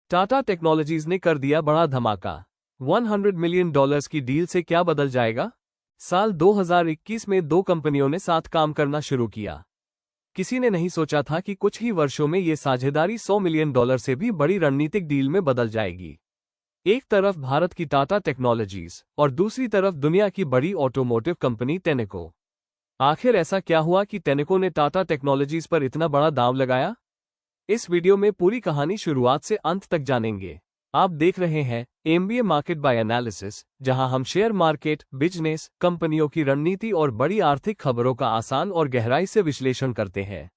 Tata technologies ने कर दिया बड़ा धमाका। $100 मिलियन की डील से क्या बदल जाएगा? साल 2021 में दो कंपनियों ने साथ काम करना शुरू किया। किसी ने नहीं सोचा था कि कुछ ही वर्षों में ये साझेदारी $100 मिलियन से भी बड़ी रणनीतिक डील में बदल जाएगी। एक तरफ भारत की टाटा टेक्नोलॉजीज और दूसरी तरफ दुनिया की बड़ी ऑटोमोटिव कंपनी टेनेको। आखिर ऐसा क्या हुआ कि टेनेको ने टाटा टेक्नोलॉजीज पर इतना बड़ा दांव लगाया? इस वीडियो में पूरी कहानी शुरुआत से अंत तक जानेंगे। आप देख रहे हैं एमबीए मार्केट बाय एनालिसिस, जहां हम शेयर मार्केट, बिजनेस, कंपनियों की रणनीति और बड़ी आर्थिक खबरों का आसान और गहराई से विश्लेषण करते हैं।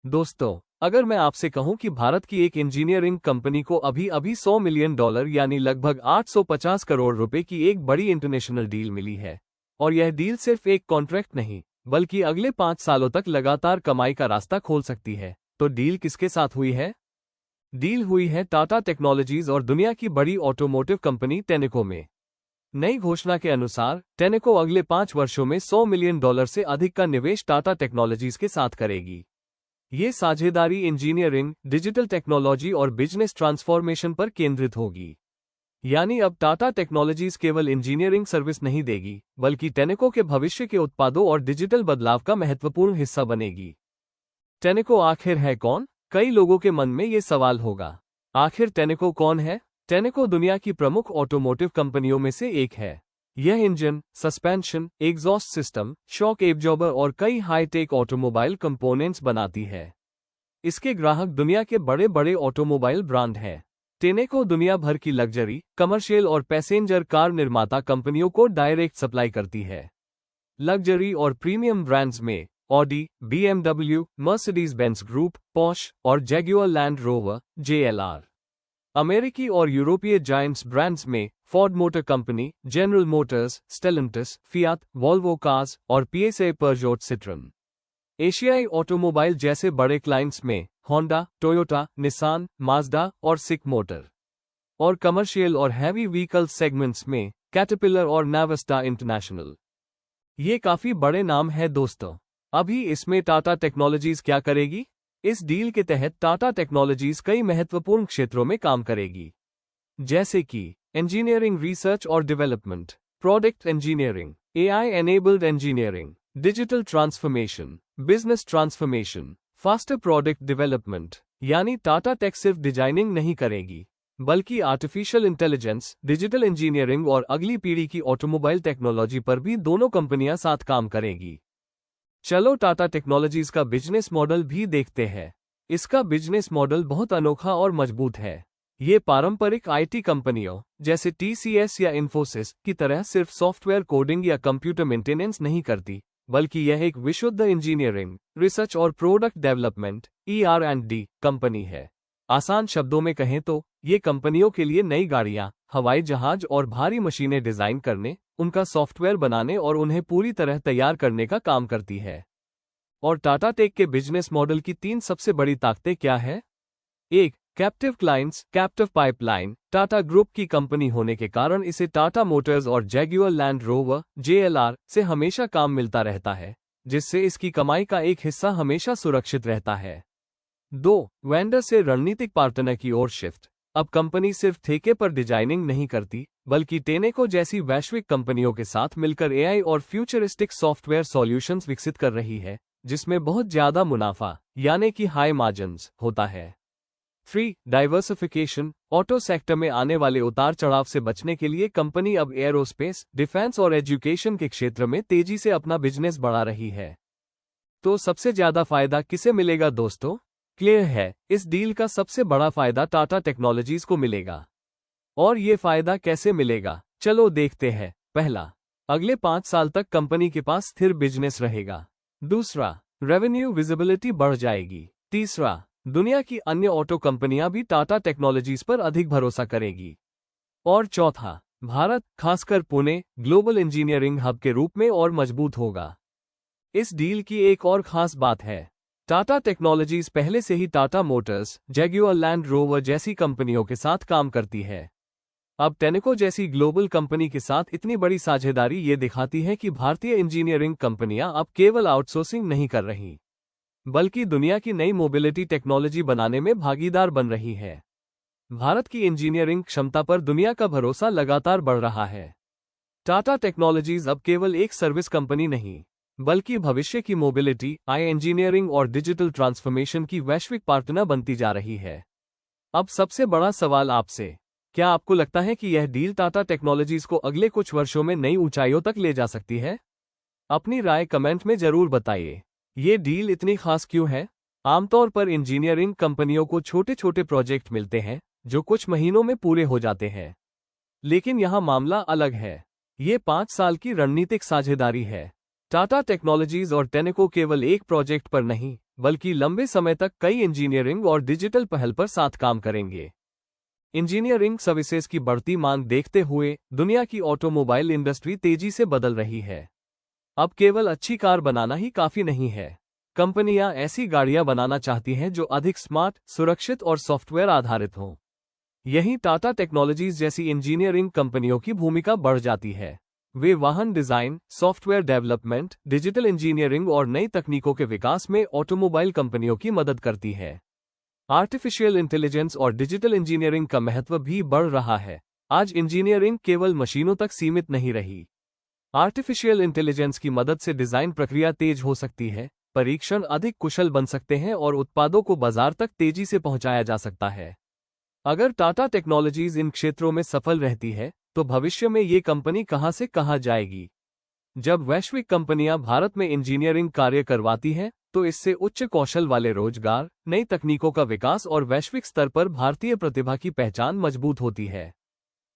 दोस्तों, अगर मैं आपसे कहूं कि भारत की एक इंजीनियरिंग कंपनी को अभी $100 मिलियन यानी लगभग 850 करोड़ रुपए की एक बड़ी इंटरनेशनल डील मिली है, और यह डील सिर्फ एक कॉन्ट्रैक्ट नहीं बल्कि अगले 5 सालों तक लगातार कमाई का रास्ता खोल सकती है, तो डील किसके साथ हुई है? डील हुई है टाटा टेक्नोलॉजीज और दुनिया की बड़ी ऑटोमोटिव कंपनी टेनेको में। नई घोषणा के अनुसार टेनेको अगले 5 वर्षों में $100 मिलियन से अधिक का निवेश टाटा टेक्नोलॉजीज के साथ करेगी। ये साझेदारी इंजीनियरिंग, डिजिटल टेक्नोलॉजी और बिजनेस ट्रांसफॉर्मेशन पर केंद्रित होगी। यानी अब टाटा टेक्नोलॉजीज केवल इंजीनियरिंग सर्विस नहीं देगी, बल्कि टेनेको के भविष्य के उत्पादों और डिजिटल बदलाव का महत्वपूर्ण हिस्सा बनेगी। टेनेको आखिर है कौन? कई लोगों के मन में ये सवाल होगा, आखिर टेनेको कौन है? टेनेको दुनिया की प्रमुख ऑटोमोटिव कंपनियों में से एक है। यह engine, suspension, exhaust system, shock absorber और कई हाई-टेक ऑटोमोबाइल कंपोनेंट्स बनाती है। इसके ग्राहक दुनिया के बड़े बड़े ऑटोमोबाइल ब्रांड हैं। टेनेको दुनिया भर की लग्जरी, कमर्शियल और पैसेंजर कार निर्माता कंपनियों को डायरेक्ट सप्लाई करती है। लग्जरी और प्रीमियम ब्रांड्स में Audi, BMW, Mercedes Benz group, posh और जैगुआर लैंड रोवर JLR। अमेरिकी और यूरोपीय जायंट्स ब्रांड्स में Ford motor company, general Motors, Stellantis, Fiat, Volvo cars और PSA पर्जोट सिट्रन। एशियाई ऑटोमोबाइल जैसे बड़े क्लाइंट्स में होंडा, टोयोटा, निसान, माज्दा और सिक मोटर। और कमर्शियल और हैवी व्हीकल सेगमेंट्स में कैटरपिलर और नाविस्टा इंटरनेशनल। ये काफी बड़े नाम हैं दोस्तों। अभी इसमें टाटा टेक्नोलॉजीज क्या करेगी? इस डील के तहत टाटा टेक्नोलॉजीज कई महत्वपूर्ण क्षेत्रों में काम करेगी, जैसे कि इंजीनियरिंग रिसर्च और development, product engineering, AI enabled engineering, digital transformation, business transformation, faster product development. यानी टाटा टेक सिर्फ डिजाइनिंग नहीं करेगी, बल्कि आर्टिफिशियल इंटेलिजेंस, डिजिटल इंजीनियरिंग और अगली पीढ़ी की ऑटोमोबाइल टेक्नोलॉजी पर भी दोनों कंपनियां साथ काम करेगी। चलो टाटा टेक्नोलॉजीज का बिजनेस मॉडल भी देखते हैं। इसका बिजनेस मॉडल बहुत अनोखा और मजबूत है। ये पारंपरिक IT कंपनियों जैसे TCS या इन्फोसिस की तरह सिर्फ सॉफ्टवेयर कोडिंग या कंप्यूटर मेंटेनेंस नहीं करती, बल्कि यह एक विशुद्ध इंजीनियरिंग, रिसर्च और प्रोडक्ट डेवलपमेंट ER&D कंपनी है। आसान शब्दों में कहें तो ये कंपनियों के लिए नई गाड़ियां, हवाई जहाज और भारी मशीनें डिजाइन करने, उनका सॉफ्टवेयर बनाने और उन्हें पूरी तरह तैयार करने का काम करती है। और टाटा टेक के बिजनेस मॉडल की 3 सबसे बड़ी ताकतें क्या है? 1. Captive clients, captive pipeline. Tata group की कंपनी होने के कारण इसे टाटा मोटर्स और जैगुआर लैंड रोवर JLR से हमेशा काम मिलता रहता है, जिससे इसकी कमाई का एक हिस्सा हमेशा सुरक्षित रहता है। 2. वेंडर से रणनीतिक पार्टनर की ओर शिफ्ट। अब कंपनी सिर्फ ठेके पर डिजाइनिंग नहीं करती, बल्कि टेनेको जैसी वैश्विक कंपनियों के साथ मिलकर AI और फ्यूचरिस्टिक सॉफ्टवेयर सॉल्यूशंस विकसित कर रही है, जिसमें बहुत ज्यादा मुनाफा यानी कि हाई मार्जिन्स होता है। 3. डाइवर्सिफिकेशन। ऑटो सेक्टर में आने वाले उतार चढ़ाव से बचने के लिए कंपनी अब एयरोस्पेस, डिफेंस और एजुकेशन के क्षेत्र में तेजी से अपना बिजनेस बढ़ा रही है। तो सबसे ज्यादा फायदा किसे मिलेगा दोस्तों? क्लियर है, इस डील का सबसे बड़ा फायदा टाटा टेक्नोलॉजीज को मिलेगा। और ये फायदा कैसे मिलेगा? चलो देखते हैं। पहला, अगले 5 साल तक कंपनी के पास स्थिर बिजनेस रहेगा। दूसरा, रेवेन्यू विजिबिलिटी बढ़ जाएगी। तीसरा, दुनिया की अन्य ऑटो कंपनियां भी टाटा टेक्नोलॉजीज पर अधिक भरोसा करेगी। और चौथा, भारत, खासकर पुणे, ग्लोबल इंजीनियरिंग हब के रूप में और मजबूत होगा। इस डील की एक और खास बात है, टाटा टेक्नोलॉजीज पहले से ही Tata Motors, Jaguar Land Rover जैसी कंपनियों के साथ काम करती है। अब टेनेको जैसी ग्लोबल कंपनी के साथ इतनी बड़ी साझेदारी ये दिखाती है कि भारतीय इंजीनियरिंग कंपनियां अब केवल आउटसोर्सिंग नहीं कर रही, बल्कि दुनिया की नई मोबिलिटी टेक्नोलॉजी बनाने में भागीदार बन रही है। भारत की इंजीनियरिंग क्षमता पर दुनिया का भरोसा लगातार बढ़ रहा है। टाटा टेक्नोलॉजीज अब केवल एक सर्विस कंपनी नहीं, बल्कि भविष्य की मोबिलिटी, इंजीनियरिंग और डिजिटल ट्रांसफॉर्मेशन की वैश्विक पार्टनर बनती जा रही है। अब सबसे बड़ा सवाल आपसे, क्या आपको लगता है कि यह डील टाटा टेक्नोलॉजीज को अगले कुछ वर्षों में नई ऊंचाइयों तक ले जा सकती है? अपनी राय कमेंट में जरूर बताइए। ये डील इतनी खास क्यों है? आमतौर पर इंजीनियरिंग कंपनियों को छोटे छोटे प्रोजेक्ट मिलते हैं जो कुछ महीनों में पूरे हो जाते हैं, लेकिन यहां मामला अलग है। ये 5 साल की रणनीतिक साझेदारी है। टाटा टेक्नोलॉजीज और टेनेको केवल एक प्रोजेक्ट पर नहीं, बल्कि लंबे समय तक कई इंजीनियरिंग और डिजिटल पहल पर साथ काम करेंगे। इंजीनियरिंग सर्विसेज की बढ़ती मांग देखते हुए दुनिया की ऑटोमोबाइल इंडस्ट्री तेजी से बदल रही है। अब केवल अच्छी कार बनाना ही काफी नहीं है। कंपनियां ऐसी गाड़ियां बनाना चाहती हैं जो अधिक स्मार्ट, सुरक्षित और सॉफ्टवेयर आधारित हों। यहीं टाटा टेक्नोलॉजीज जैसी इंजीनियरिंग कंपनियों की भूमिका बढ़ जाती है। वे वाहन design, software development, digital engineering और नई तकनीकों के विकास में ऑटोमोबाइल कंपनियों की मदद करती है। आर्टिफिशियल इंटेलिजेंस और डिजिटल इंजीनियरिंग का महत्व भी बढ़ रहा है। आज इंजीनियरिंग केवल मशीनों तक सीमित नहीं रही। आर्टिफिशियल इंटेलिजेंस की मदद से डिजाइन प्रक्रिया तेज हो सकती है, परीक्षण अधिक कुशल बन सकते हैं और उत्पादों को बाजार तक तेजी से पहुंचाया जा सकता है। अगर टाटा टेक्नोलॉजीज इन क्षेत्रों में सफल रहती है, तो भविष्य में ये कंपनी कहां से कहां जाएगी। जब वैश्विक कंपनियां भारत में इंजीनियरिंग कार्य करवाती हैं, तो इससे उच्च कौशल वाले रोजगार, नई तकनीकों का विकास और वैश्विक स्तर पर भारतीय प्रतिभा की पहचान मजबूत होती है।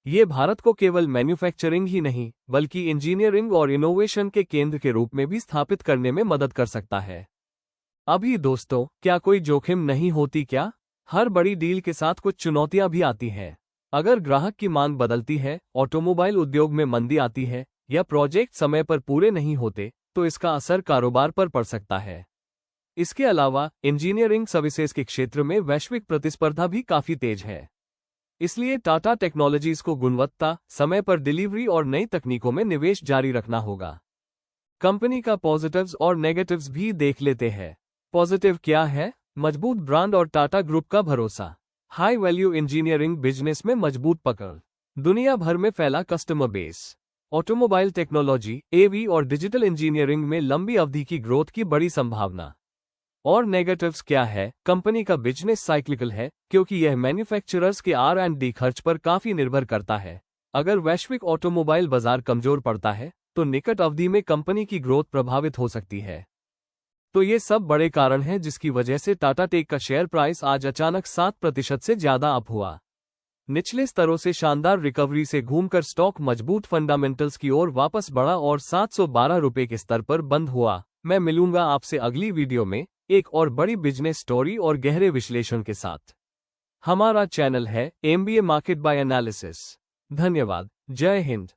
ये भारत को केवल मैन्युफैक्चरिंग ही नहीं, बल्कि इंजीनियरिंग और इनोवेशन के केंद्र के रूप में भी स्थापित करने में मदद कर सकता है। अभी दोस्तों, क्या कोई जोखिम नहीं होती क्या? हर बड़ी डील के साथ कुछ चुनौतियां भी आती हैं। अगर ग्राहक की मांग बदलती है, ऑटोमोबाइल उद्योग में मंदी आती है या प्रोजेक्ट समय पर पूरे नहीं होते, तो इसका असर कारोबार पर पड़ सकता है। इसके अलावा इंजीनियरिंग सर्विसेज के क्षेत्र में वैश्विक प्रतिस्पर्धा भी काफी तेज है। इसलिए टाटा टेक्नोलॉजीज को गुणवत्ता, समय पर डिलीवरी और नई तकनीकों में निवेश जारी रखना होगा। कंपनी का पॉजिटिव्स और नेगेटिव्स भी देख लेते हैं। पॉजिटिव क्या है? मजबूत ब्रांड और टाटा ग्रुप का भरोसा। हाई वैल्यू इंजीनियरिंग बिजनेस में मजबूत पकड़। दुनिया भर में फैला कस्टमर बेस। ऑटोमोबाइल टेक्नोलॉजी, एवी और डिजिटल इंजीनियरिंग में लंबी अवधि की ग्रोथ की बड़ी संभावना। और नेगेटिव्स क्या है? कंपनी का बिजनेस साइक्लिकल है, क्योंकि यह मैन्युफैक्चरर्स के R&D खर्च पर काफी निर्भर करता है। अगर वैश्विक ऑटोमोबाइल बाजार कमजोर पड़ता है, तो निकट अवधि में कंपनी की ग्रोथ प्रभावित हो सकती है। तो ये सब बड़े कारण हैं जिसकी वजह से टाटा टेक का शेयर प्राइस आज अचानक 7% से ज्यादा अप हुआ। निचले स्तरों से शानदार रिकवरी से घूमकर स्टॉक मजबूत फंडामेंटल्स की ओर वापस बढ़ा और 712 रुपए के स्तर पर बंद हुआ। मैं मिलूंगा आपसे अगली वीडियो में एक और बड़ी बिजनेस स्टोरी और गहरे विश्लेषण के साथ। हमारा चैनल है MBA मार्केट बाय एनालिसिस। धन्यवाद। जय हिंद।